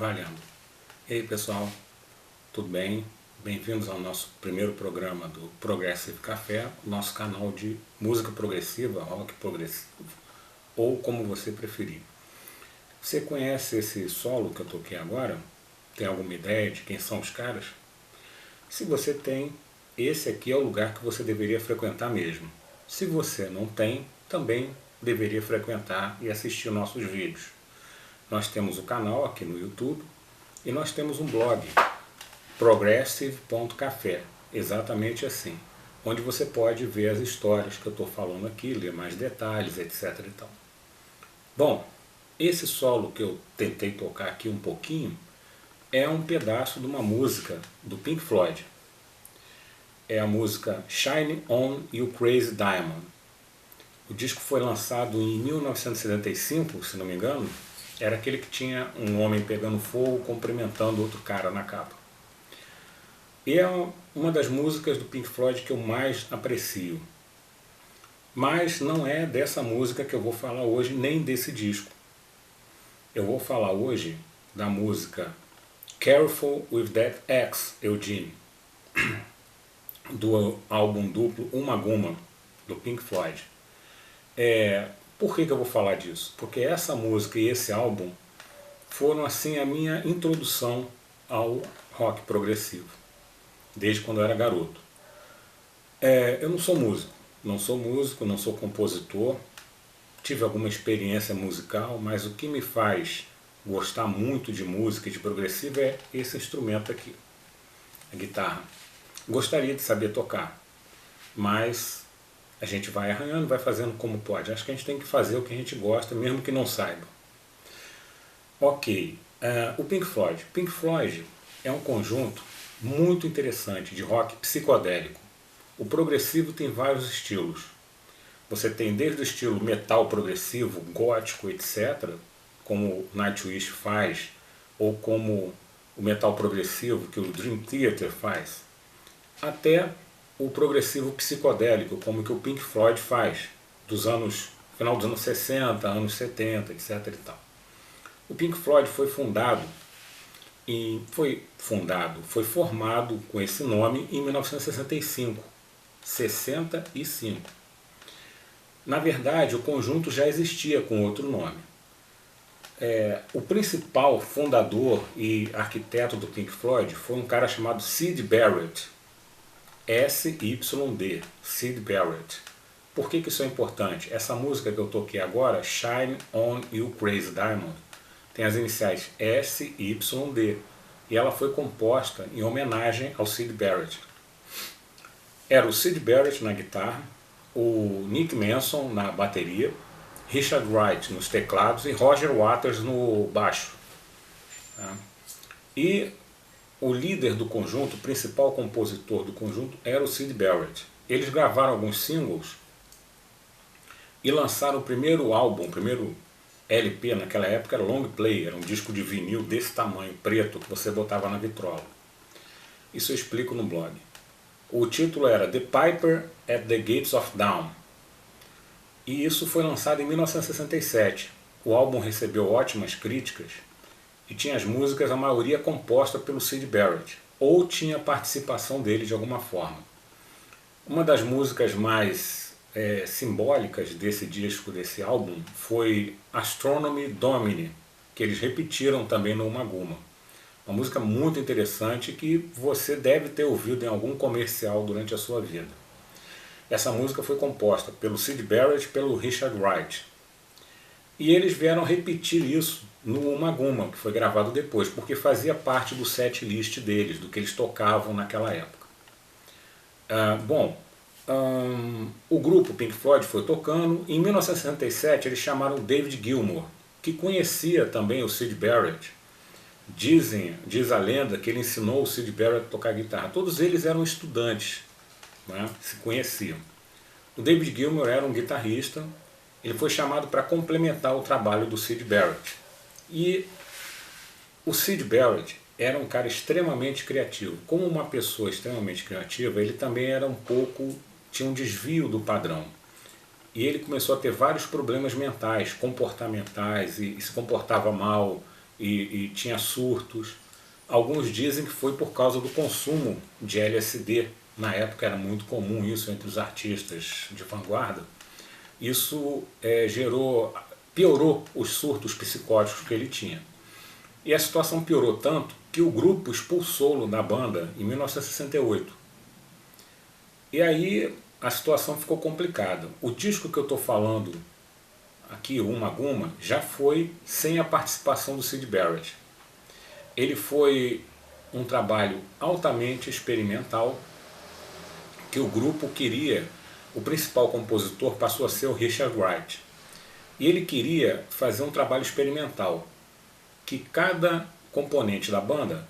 Valendo. E aí pessoal, tudo bem? Bem-vindos ao nosso primeiro programa do Progressive Café, nosso canal de música progressiva, rock progressivo, ou como você preferir. Você conhece esse solo que eu toquei agora? Tem alguma ideia de quem são os caras? Se você tem, esse aqui é o lugar que você deveria frequentar mesmo. Se você não tem, também deveria frequentar e assistir nossos vídeos. Nós temos o canal aqui no YouTube e nós temos um blog, progressive.café, exatamente assim, onde você pode ver as histórias que eu estou falando aqui, ler mais detalhes, etc. e tal. Bom, esse solo que eu tentei tocar aqui um pouquinho é um pedaço de uma música do Pink Floyd. É a música Shine On You Crazy Diamond. O disco foi lançado em 1975, se não me engano. Era aquele que tinha um homem pegando fogo, cumprimentando outro cara na capa. E é uma das músicas do Pink Floyd que eu mais aprecio. Mas não é dessa música que eu vou falar hoje, nem desse disco. Eu vou falar hoje da música Careful With That Axe, Eugene, do álbum duplo Uma Guma, do Pink Floyd. Por que eu vou falar disso? Porque essa música e esse álbum foram assim a minha introdução ao rock progressivo, desde quando eu era garoto. Eu não sou músico, não sou compositor, tive alguma experiência musical, mas o que me faz gostar muito de música e de progressivo é esse instrumento aqui, a guitarra. Gostaria de saber tocar, mas a gente vai arranhando, vai fazendo como pode. Acho que a gente tem que fazer o que a gente gosta, mesmo que não saiba. Ok, o Pink Floyd. Pink Floyd é um conjunto muito interessante de rock psicodélico. O progressivo tem vários estilos. Você tem desde o estilo metal progressivo, gótico, etc., como o Nightwish faz, ou como o metal progressivo que o Dream Theater faz, até o progressivo psicodélico, como que o Pink Floyd faz, final dos anos 60, anos 70, etc. e tal. O Pink Floyd foi formado com esse nome em 1965. 65. Na verdade, o conjunto já existia com outro nome. O principal fundador e arquiteto do Pink Floyd foi um cara chamado Syd Barrett. SYD, Syd Barrett. Por que isso é importante? Essa música que eu toquei agora, Shine On You Crazy Diamond, tem as iniciais SYD e ela foi composta em homenagem ao Syd Barrett. Era o Syd Barrett na guitarra, o Nick Mason na bateria, Richard Wright nos teclados e Roger Waters no baixo. E o líder do conjunto, o principal compositor do conjunto, era o Syd Barrett. Eles gravaram alguns singles e lançaram o primeiro álbum, o primeiro LP naquela época era Long Play, era um disco de vinil desse tamanho, preto, que você botava na vitrola. Isso eu explico no blog. O título era The Piper at the Gates of Dawn. E isso foi lançado em 1967. O álbum recebeu ótimas críticas e tinha as músicas, a maioria composta pelo Syd Barrett, ou tinha participação dele de alguma forma. Uma das músicas mais simbólicas desse disco, desse álbum, foi Astronomy Domini, que eles repetiram também no Uma Guma. Uma música muito interessante que você deve ter ouvido em algum comercial durante a sua vida. Essa música foi composta pelo Syd Barrett e pelo Richard Wright. E eles vieram repetir isso no Uma Guma, que foi gravado depois, porque fazia parte do set list deles, do que eles tocavam naquela época. O grupo Pink Floyd foi tocando. Em 1967 eles chamaram David Gilmour, que conhecia também o Syd Barrett. Diz a lenda que ele ensinou o Syd Barrett a tocar guitarra. Todos eles eram estudantes, né? Se conheciam. O David Gilmour era um guitarrista. Ele foi chamado para complementar o trabalho do Syd Barrett. E o Syd Barrett era um cara extremamente criativo. Como uma pessoa extremamente criativa, ele também era tinha um desvio do padrão. E ele começou a ter vários problemas mentais, comportamentais, e se comportava mal, e tinha surtos. Alguns dizem que foi por causa do consumo de LSD. Na época era muito comum isso entre os artistas de vanguarda. Isso piorou os surtos psicóticos que ele tinha. E a situação piorou tanto que o grupo expulsou-lo da banda em 1968. E aí a situação ficou complicada. O disco que eu estou falando aqui, o Ummagumma, já foi sem a participação do Syd Barrett. Ele foi um trabalho altamente experimental que o grupo queria. O principal compositor passou a ser o Richard Wright. E ele queria fazer um trabalho experimental, que cada componente da banda,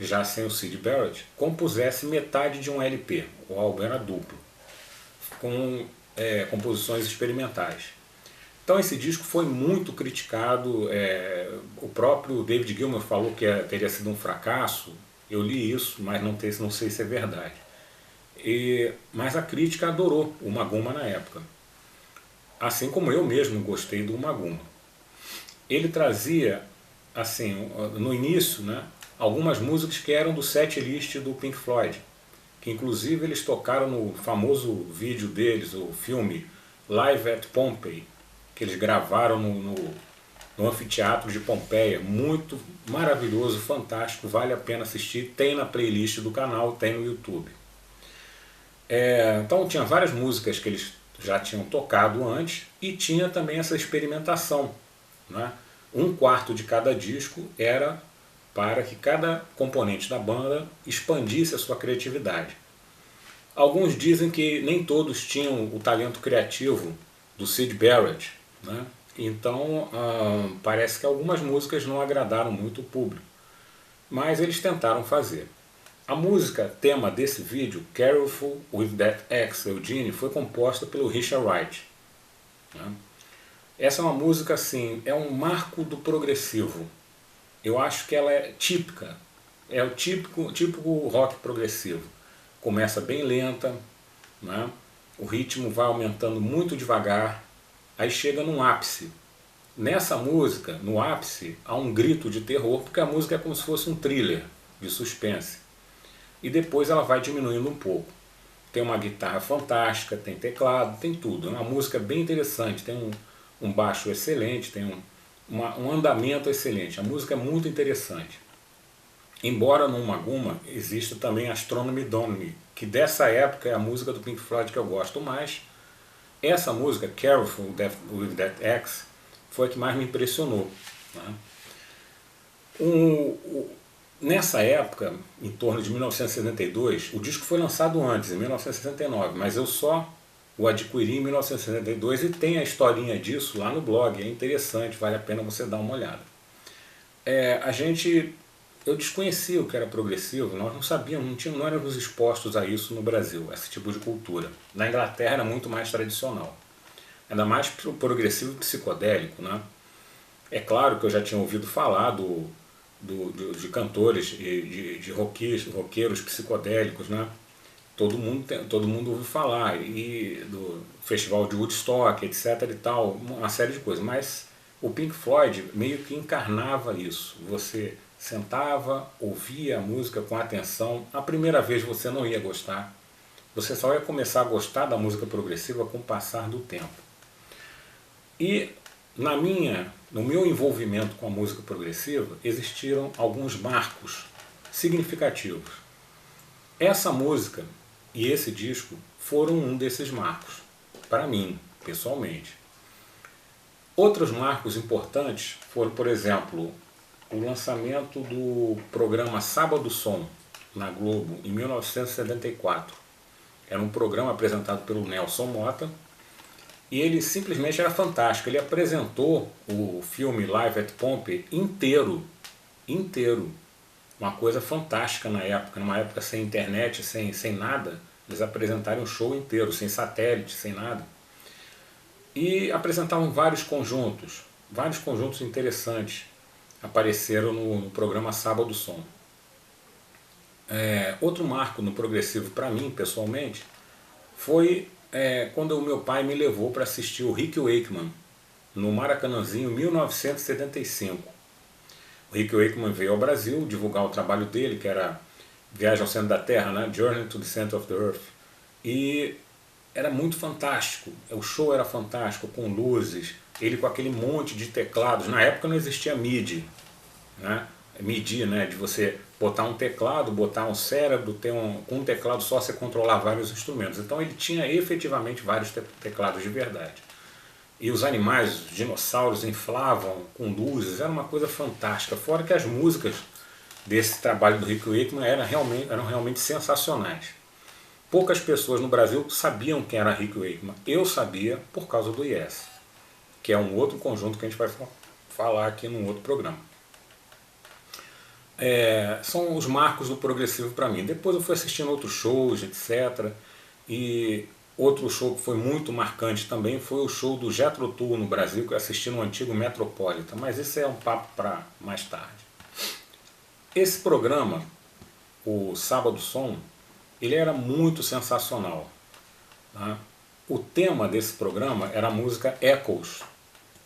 já sem o Syd Barrett, compusesse metade de um LP. O álbum era duplo, com composições experimentais. Então esse disco foi muito criticado, o próprio David Gilmour falou que teria sido um fracasso. Eu li isso, mas não sei se é verdade. Mas a crítica adorou o Ummagumma na época, assim como eu mesmo gostei do Ummagumma. Ele trazia, assim, no início, né, algumas músicas que eram do set list do Pink Floyd, que inclusive eles tocaram no famoso vídeo deles, o filme Live at Pompeii, que eles gravaram no anfiteatro de Pompeia. Muito maravilhoso, fantástico, vale a pena assistir, tem na playlist do canal, tem no YouTube. Então tinha várias músicas que eles já tinham tocado antes e tinha também essa experimentação, né? 1/4 de cada disco era para que cada componente da banda expandisse a sua criatividade. Alguns dizem que nem todos tinham o talento criativo do Syd Barrett, né? Então parece que algumas músicas não agradaram muito o público, mas eles tentaram fazer. A música tema desse vídeo, Careful with That Ex, Eugene, foi composta pelo Richard Wright, né? Essa é uma música, assim, é um marco do progressivo. Eu acho que ela é típica, é o típico rock progressivo. Começa bem lenta, né? O ritmo vai aumentando muito devagar, aí chega num ápice. Nessa música, no ápice, há um grito de terror, porque a música é como se fosse um thriller de suspense. E depois ela vai diminuindo um pouco. Tem uma guitarra fantástica, tem teclado, tem tudo. É uma música bem interessante, tem um baixo excelente, tem um andamento excelente. A música é muito interessante. Embora no Ummagumma exista também Astronomy Domini, que dessa época é a música do Pink Floyd que eu gosto mais. Essa música, Careful with That Ex, foi a que mais me impressionou, né? Nessa época, em torno de 1962, o disco foi lançado antes, em 1969, mas eu só o adquiri em 1962 e tem a historinha disso lá no blog. É interessante, vale a pena você dar uma olhada. Eu desconhecia o que era progressivo, nós não sabíamos, não éramos expostos a isso no Brasil, esse tipo de cultura. Na Inglaterra era muito mais tradicional, ainda mais o progressivo psicodélico, né? É claro que eu já tinha ouvido falar de cantores, de roqueiros psicodélicos, né? Todo mundo ouviu falar, e do Festival de Woodstock, etc. e tal, uma série de coisas. Mas o Pink Floyd meio que encarnava isso. Você sentava, ouvia a música com atenção. A primeira vez você não ia gostar. Você só ia começar a gostar da música progressiva com o passar do tempo. E no meu envolvimento com a música progressiva, existiram alguns marcos significativos. Essa música e esse disco foram um desses marcos, para mim, pessoalmente. Outros marcos importantes foram, por exemplo, o lançamento do programa Sábado Som, na Globo, em 1974. Era um programa apresentado pelo Nelson Motta, e ele simplesmente era fantástico. Ele apresentou o filme Live at Pompeii inteiro. Uma coisa fantástica na época, numa época sem internet, sem nada. Eles apresentaram um show inteiro, sem satélite, sem nada. E apresentavam vários conjuntos interessantes apareceram no programa Sábado Som. Outro marco no progressivo para mim, pessoalmente, foi quando o meu pai me levou para assistir o Rick Wakeman no Maracanãzinho em 1975. O Rick Wakeman veio ao Brasil divulgar o trabalho dele, que era Viagem ao Centro da Terra, né? Journey to the Center of the Earth. E era muito fantástico, o show era fantástico, com luzes, ele com aquele monte de teclados. Na época não existia MIDI, né? MIDI, né? De você botar um teclado, botar um cérebro, com um teclado só você controlar vários instrumentos. Então ele tinha efetivamente vários teclados de verdade. E os animais, os dinossauros inflavam com luzes, era uma coisa fantástica. Fora que as músicas desse trabalho do Rick Wakeman eram realmente sensacionais. Poucas pessoas no Brasil sabiam quem era Rick Wakeman. Eu sabia por causa do Yes, que é um outro conjunto que a gente vai falar aqui num outro programa. São os marcos do progressivo para mim. Depois eu fui assistindo outros shows, etc. E outro show que foi muito marcante também foi o show do Jethro Tull no Brasil, que eu assisti no antigo Metropolitan, mas esse é um papo para mais tarde. Esse programa, o Sábado Som, ele era muito sensacional, tá? O tema desse programa era a música Echoes,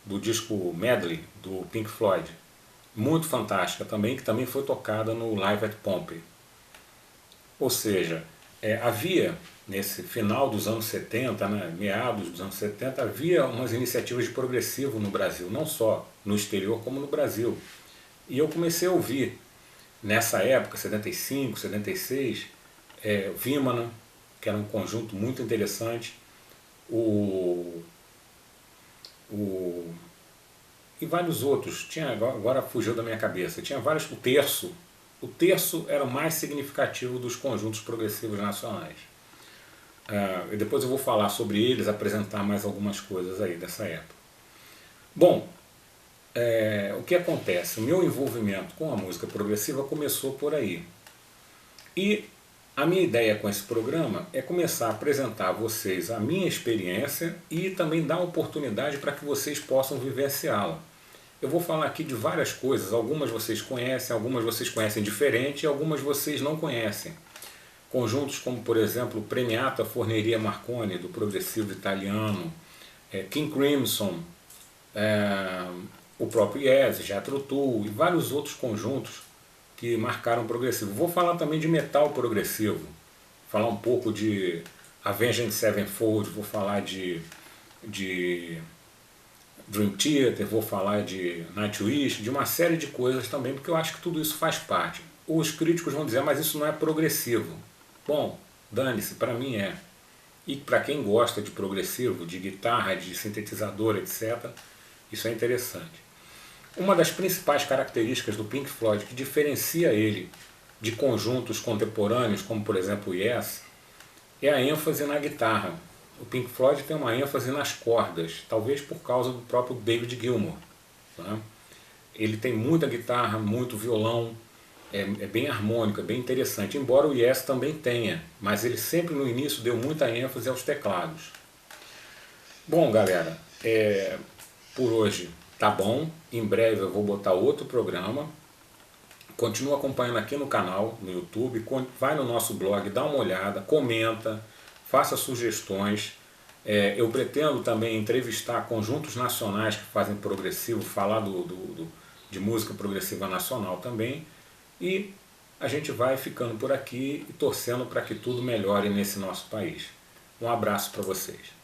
do disco Medley, do Pink Floyd. Muito fantástica também, que também foi tocada no Live at Pompeii. Ou seja, havia, nesse final dos anos 70, né, meados dos anos 70, havia umas iniciativas de progressivo no Brasil, não só no exterior como no Brasil. E eu comecei a ouvir, nessa época, 75, 76, Vimana, que era um conjunto muito interessante, e vários outros. Agora fugiu da minha cabeça. Tinha vários. O terço era o mais significativo dos conjuntos progressivos nacionais. E depois eu vou falar sobre eles, apresentar mais algumas coisas aí dessa época. Bom, o que acontece? O meu envolvimento com a música progressiva começou por aí. E a minha ideia com esse programa é começar a apresentar a vocês a minha experiência e também dar oportunidade para que vocês possam vivenciá-la. Eu vou falar aqui de várias coisas, algumas vocês conhecem diferente e algumas vocês não conhecem. Conjuntos como, por exemplo, Premiata Forneria Marconi, do progressivo italiano, King Crimson, o próprio Yes, Jethro Tull e vários outros conjuntos que marcaram o progressivo. Vou falar também de metal progressivo, falar um pouco de Avenged Sevenfold, vou falar de Dream Theater, vou falar de Nightwish, de uma série de coisas também, porque eu acho que tudo isso faz parte. Os críticos vão dizer, mas isso não é progressivo. Bom, dane-se, para mim é. E para quem gosta de progressivo, de guitarra, de sintetizador, etc., isso é interessante. Uma das principais características do Pink Floyd que diferencia ele de conjuntos contemporâneos, como por exemplo o Yes, é a ênfase na guitarra. O Pink Floyd tem uma ênfase nas cordas, talvez por causa do próprio David Gilmour, né? Ele tem muita guitarra, muito violão, é bem harmônico, é bem interessante, embora o Yes também tenha, mas ele sempre no início deu muita ênfase aos teclados. Bom, galera, por hoje tá bom, em breve eu vou botar outro programa. Continua acompanhando aqui no canal, no YouTube, vai no nosso blog, dá uma olhada, comenta, faça sugestões. Eu pretendo também entrevistar conjuntos nacionais que fazem progressivo, falar de música progressiva nacional também. E a gente vai ficando por aqui e torcendo para que tudo melhore nesse nosso país. Um abraço para vocês.